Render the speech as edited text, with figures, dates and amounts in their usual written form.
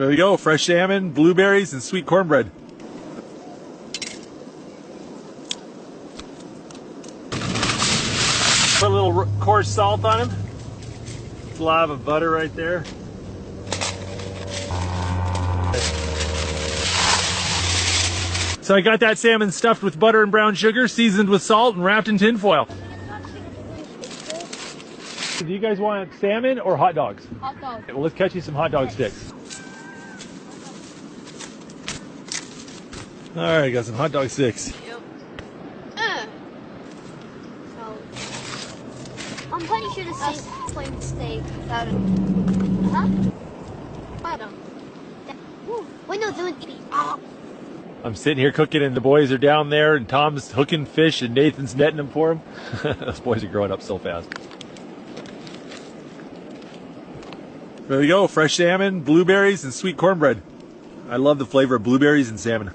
There we go, fresh salmon, blueberries, and sweet cornbread. Put a little coarse salt on him. Blob of butter right there. So I got that salmon stuffed with butter and brown sugar, seasoned with salt, and wrapped in tin foil. Do you guys want salmon or hot dogs? Hot dogs. Okay, well, let's catch you some hot dog sticks. All right, got some hot dog sticks. Yep. I'm pretty sure this is plain steak. Wait, no, doing I'm sitting here cooking, and the boys are down there, and Tom's hooking fish, and Nathan's netting them for him. Those boys are growing up so fast. There we go, fresh salmon, blueberries, and sweet cornbread. I love the flavor of blueberries and salmon.